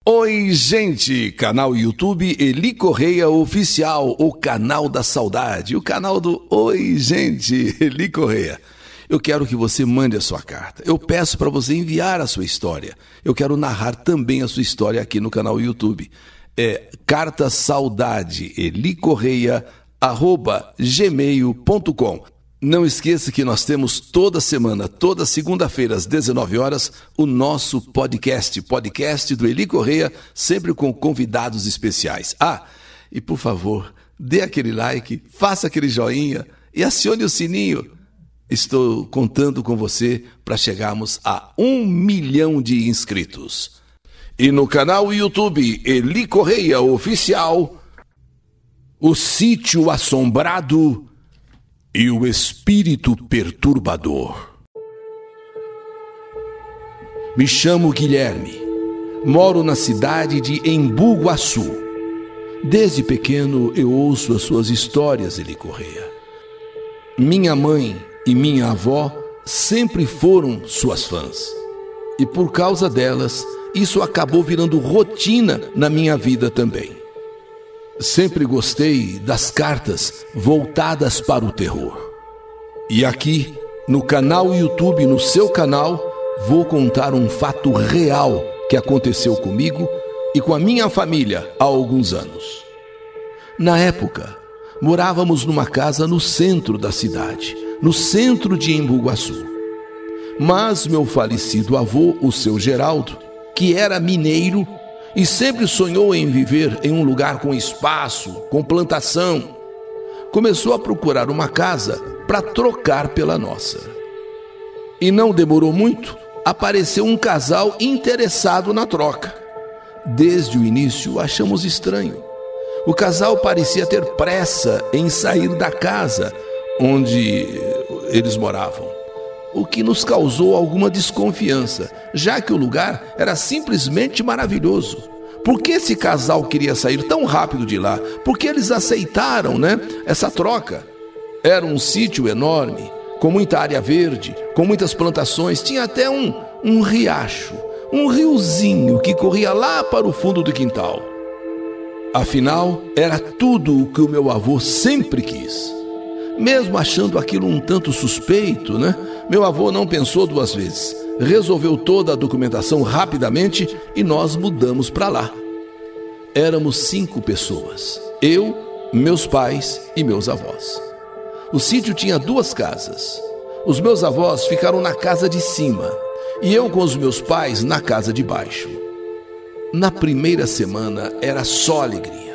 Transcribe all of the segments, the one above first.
Oi, gente! Canal YouTube Eli Correia Oficial, o canal da saudade, o canal do Oi, gente, Eli Correia. Eu quero que você mande a sua carta. Eu peço para você enviar a sua história. Eu quero narrar também a sua história aqui no canal YouTube. É carta saudade elicorreia@gmail.com. Não esqueça que nós temos toda semana, toda segunda-feira às 19 horas, o nosso podcast do Eli Correia, sempre com convidados especiais. E por favor, dê aquele like, faça aquele joinha e acione o sininho. Estou contando com você para chegarmos a 1 milhão de inscritos. E no canal YouTube Eli Correia Oficial, o sítio assombrado e o espírito perturbador. Me chamo Guilherme, moro na cidade de Embu Guaçu. Desde pequeno eu ouço as suas histórias, Eli Correia. Minha mãe e minha avó sempre foram suas fãs. E por causa delas, isso acabou virando rotina na minha vida também. Sempre gostei das cartas voltadas para o terror. E aqui, no canal YouTube, no seu canal, vou contar um fato real que aconteceu comigo e com a minha família há alguns anos. Na época, morávamos numa casa no centro da cidade, no centro de Embu Guaçu. Mas meu falecido avô, o seu Geraldo, que era mineiro, e sempre sonhou em viver em um lugar com espaço, com plantação, começou a procurar uma casa para trocar pela nossa. E não demorou muito, apareceu um casal interessado na troca. Desde o início achamos estranho. O casal parecia ter pressa em sair da casa onde eles moravam, o que nos causou alguma desconfiança, já que o lugar era simplesmente maravilhoso. Por que esse casal queria sair tão rápido de lá? Por que eles aceitaram, essa troca? Era um sítio enorme, com muita área verde, com muitas plantações, tinha até um riacho, um riozinho que corria lá para o fundo do quintal. Afinal, era tudo o que o meu avô sempre quis. Mesmo achando aquilo um tanto suspeito, meu avô não pensou duas vezes. Resolveu toda a documentação rapidamente e nós mudamos para lá. Éramos 5 pessoas, eu, meus pais e meus avós. O sítio tinha 2 casas. Os meus avós ficaram na casa de cima e eu com os meus pais na casa de baixo. Na primeira semana era só alegria.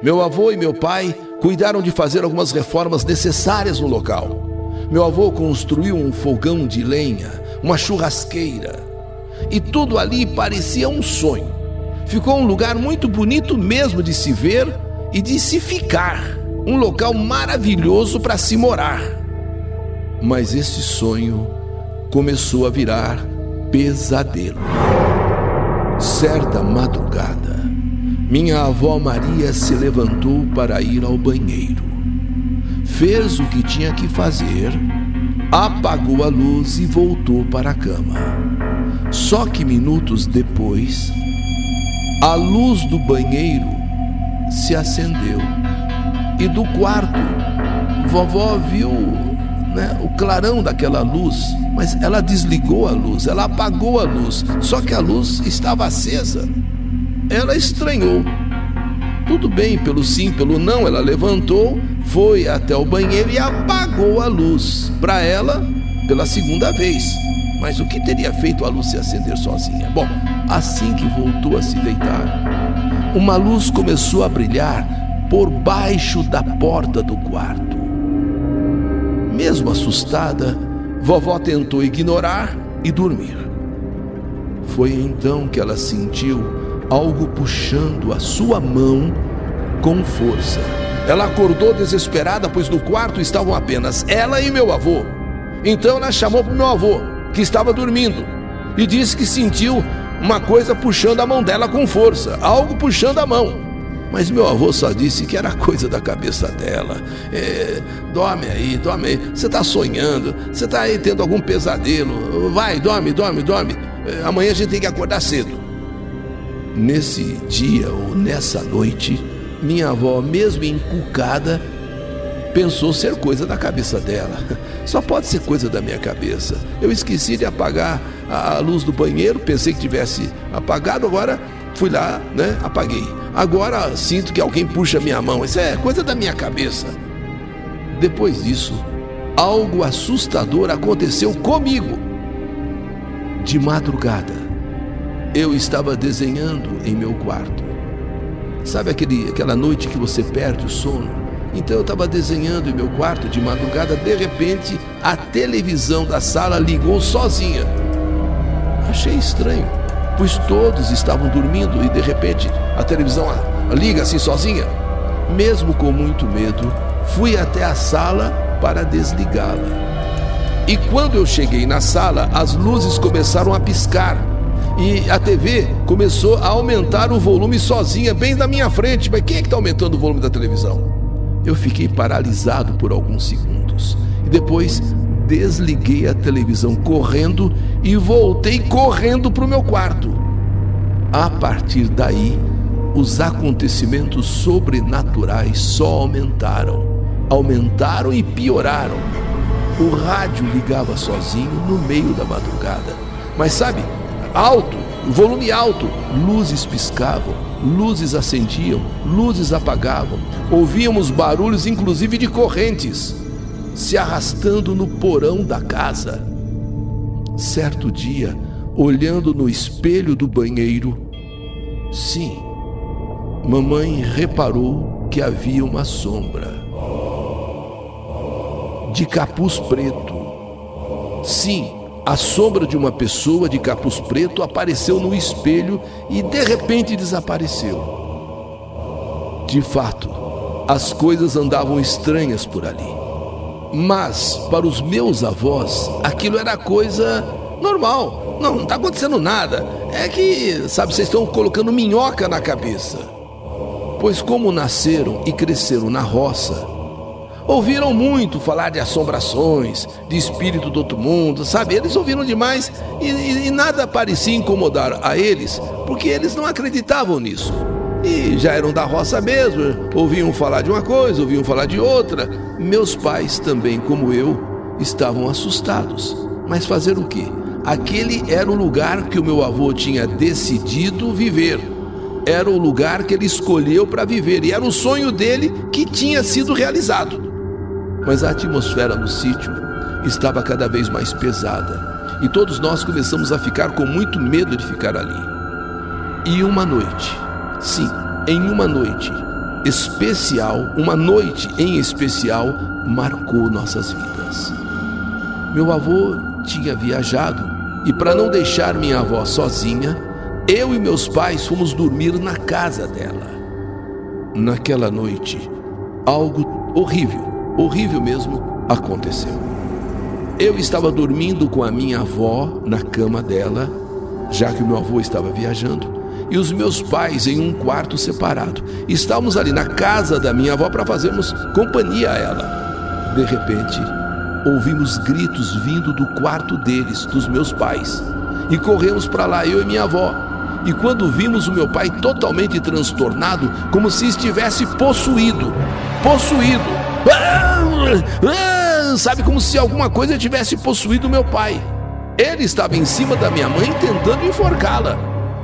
Meu avô e meu pai cuidaram de fazer algumas reformas necessárias no local. Meu avô construiu um fogão de lenha, uma churrasqueira, e tudo ali parecia um sonho. Ficou um lugar muito bonito mesmo de se ver e de se ficar, um local maravilhoso para se morar. Mas esse sonho começou a virar pesadelo. Certa madrugada, minha avó Maria se levantou para ir ao banheiro. Fez o que tinha que fazer, apagou a luz e voltou para a cama. Só que minutos depois, a luz do banheiro se acendeu. E do quarto, vovó viu o clarão daquela luz, mas ela desligou a luz, ela apagou a luz, só que a luz estava acesa. Ela estranhou. Tudo bem, pelo sim, pelo não, ela levantou, foi até o banheiro e apagou a luz para ela pela segunda vez. Mas o que teria feito a luz se acender sozinha? Bom, assim que voltou a se deitar, uma luz começou a brilhar por baixo da porta do quarto. Mesmo assustada, vovó tentou ignorar e dormir. Foi então que ela sentiu algo puxando a sua mão com força. Ela acordou desesperada, pois no quarto estavam apenas ela e meu avô. Então ela chamou para o meu avô, que estava dormindo, e disse que sentiu uma coisa puxando a mão dela com força, algo puxando a mão. Mas meu avô só disse que era coisa da cabeça dela. Dorme aí, você está sonhando, você está aí tendo algum pesadelo. Vai, dorme. Amanhã a gente tem que acordar cedo. Nesse dia ou nessa noite, minha avó, mesmo encucada, pensou ser coisa da cabeça dela. Só pode ser coisa da minha cabeça. Eu esqueci de apagar a luz do banheiro, pensei que tivesse apagado, agora fui lá, apaguei. Agora sinto que alguém puxa minha mão. Isso é coisa da minha cabeça. Depois disso, algo assustador aconteceu comigo. De madrugada, eu estava desenhando em meu quarto. Sabe aquela noite que você perde o sono? Então eu estava desenhando em meu quarto de madrugada. De repente, a televisão da sala ligou sozinha. Achei estranho, pois todos estavam dormindo e de repente a televisão liga assim sozinha. Mesmo com muito medo, fui até a sala para desligá-la. E quando eu cheguei na sala, as luzes começaram a piscar e a TV começou a aumentar o volume sozinha, bem na minha frente. Mas quem é que está aumentando o volume da televisão? Eu fiquei paralisado por alguns segundos e depois desliguei a televisão correndo e voltei correndo para o meu quarto. A partir daí, os acontecimentos sobrenaturais só aumentaram e pioraram. O rádio ligava sozinho no meio da madrugada, mas sabe, alto, volume alto, luzes piscavam, luzes acendiam, luzes apagavam, ouvíamos barulhos inclusive de correntes se arrastando no porão da casa. Certo dia, olhando no espelho do banheiro, sim, mamãe reparou que havia uma sombra de capuz preto. Sim, a sombra de uma pessoa de capuz preto apareceu no espelho e de repente desapareceu. De fato, as coisas andavam estranhas por ali. Mas, para os meus avós, aquilo era coisa normal. Não está acontecendo nada. É que, sabe, vocês estão colocando minhoca na cabeça. Pois como nasceram e cresceram na roça, ouviram muito falar de assombrações, de espírito do outro mundo, sabe? Eles ouviram demais e nada parecia incomodar a eles, porque eles não acreditavam nisso. E já eram da roça mesmo, ouviam falar de uma coisa, ouviam falar de outra. Meus pais também, como eu, estavam assustados. Mas fazer o quê? Aquele era o lugar que o meu avô tinha decidido viver. Era o lugar que ele escolheu para viver e era o sonho dele que tinha sido realizado. Mas a atmosfera no sítio estava cada vez mais pesada e todos nós começamos a ficar com muito medo de ficar ali. E uma noite, sim, em uma noite especial, uma noite em especial, marcou nossas vidas. Meu avô tinha viajado e para não deixar minha avó sozinha, eu e meus pais fomos dormir na casa dela. Naquela noite, algo horrível mesmo, aconteceu. Eu estava dormindo com a minha avó na cama dela, já que o meu avô estava viajando, e os meus pais em um quarto separado. Estávamos ali na casa da minha avó para fazermos companhia a ela. De repente, ouvimos gritos vindo do quarto deles, dos meus pais, e corremos para lá, eu e minha avó. E quando vimos o meu pai totalmente transtornado, como se estivesse possuído. Sabe, como se alguma coisa tivesse possuído meu pai. Ele estava em cima da minha mãe tentando enforcá-la.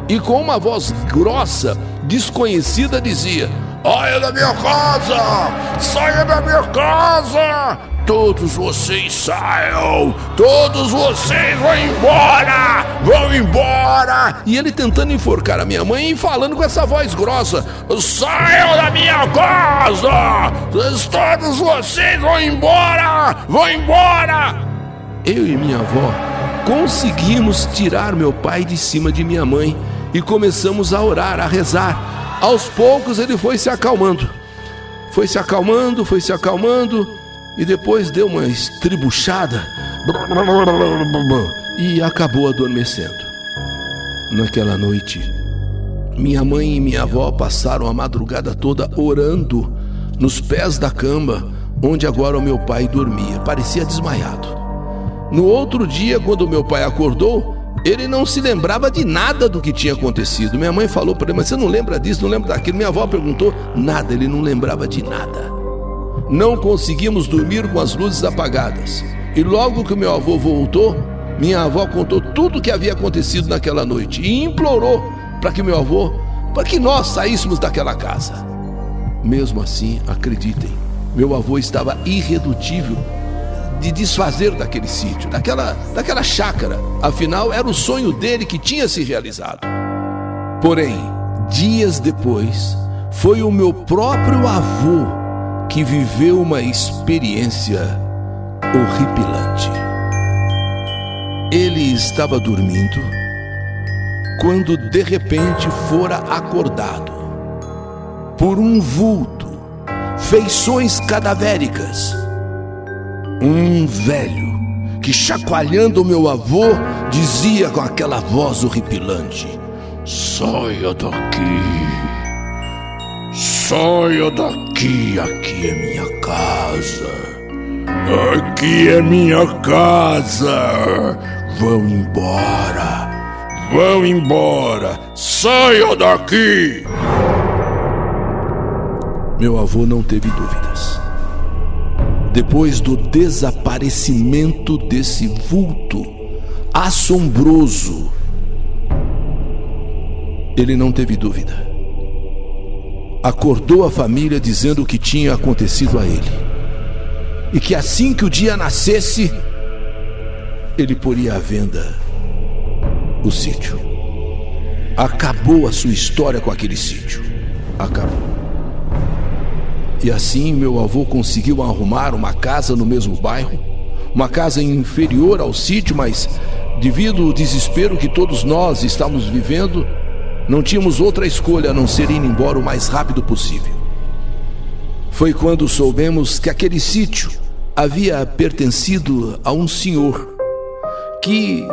E com uma voz grossa, desconhecida, dizia: "Saia da minha casa! Saia da minha casa! Todos vocês saiam! Todos vocês vão embora! Vão embora!" E ele tentando enforcar a minha mãe e falando com essa voz grossa: "Saiam da minha casa! Todos vocês vão embora! Vão embora!" Eu e minha avó conseguimos tirar meu pai de cima de minha mãe e começamos a orar, a rezar. Aos poucos ele foi se acalmando. Foi se acalmando e depois deu uma estribuchada e acabou adormecendo. Naquela noite, minha mãe e minha avó passaram a madrugada toda orando nos pés da cama onde agora o meu pai dormia, parecia desmaiado. No outro dia, quando meu pai acordou, Ele não se lembrava de nada do que tinha acontecido. Minha mãe falou para ele: mas você não lembra disso, não lembra daquilo? Minha avó perguntou, nada, ele não lembrava de nada. Não conseguimos dormir com as luzes apagadas. E logo que o meu avô voltou, minha avó contou tudo o que havia acontecido naquela noite e implorou para que nós saíssemos daquela casa. Mesmo assim, acreditem, meu avô estava irredutível de desfazer daquele sítio, daquela chácara. Afinal, era o sonho dele que tinha se realizado. Porém, dias depois, foi o meu próprio avô que viveu uma experiência horripilante. Ele estava dormindo quando de repente fora acordado por um vulto, feições cadavéricas. Um velho que, chacoalhando o meu avô, dizia com aquela voz horripilante: saia daqui, saia daqui, aqui é minha casa, aqui é minha casa, vão embora, saia daqui. Meu avô não teve dúvidas. Depois do desaparecimento desse vulto assombroso, ele não teve dúvida. Acordou a família dizendo o que tinha acontecido a ele, e que assim que o dia nascesse, ele poria à venda o sítio. Acabou a sua história com aquele sítio. Acabou. E assim meu avô conseguiu arrumar uma casa no mesmo bairro, uma casa inferior ao sítio, mas devido ao desespero que todos nós estávamos vivendo, não tínhamos outra escolha a não ser ir embora o mais rápido possível. Foi quando soubemos que aquele sítio havia pertencido a um senhor que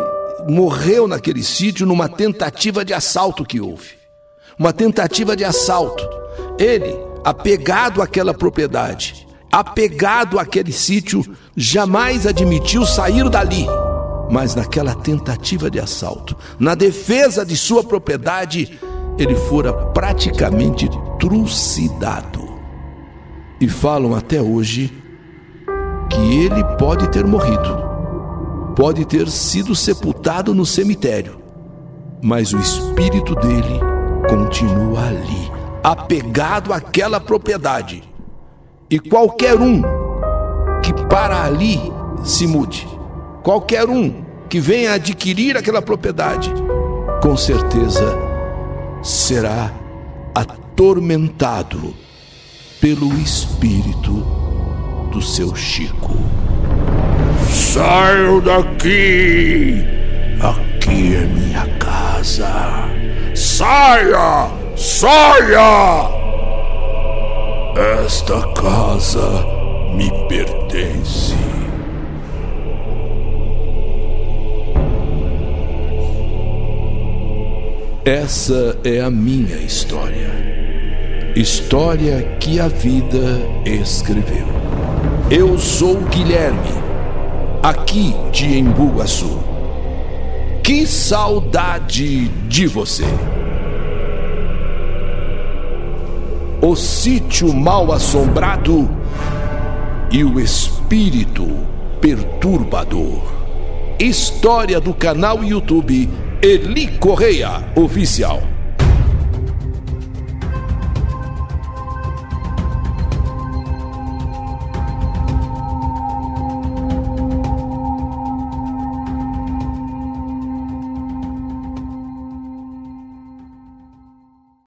morreu naquele sítio numa tentativa de assalto que houve. Uma tentativa de assalto. Ele, apegado àquela propriedade, apegado àquele sítio, jamais admitiu sair dali. Mas naquela tentativa de assalto, na defesa de sua propriedade, ele fora praticamente trucidado. E falam até hoje que ele pode ter morrido, pode ter sido sepultado no cemitério, mas o espírito dele continua ali, apegado àquela propriedade. E qualquer um que para ali se mude, qualquer um que venha adquirir aquela propriedade, com certeza será atormentado pelo espírito do seu Chico. Saiam daqui! Aqui é minha casa! Saia! Saia! Esta casa me pertence. Essa é a minha história. História que a vida escreveu. Eu sou Guilherme, aqui de Embu Guaçu. Que saudade de você! O Sítio Mal Assombrado e o Espírito Perturbador. História do canal YouTube Eli Correia Oficial.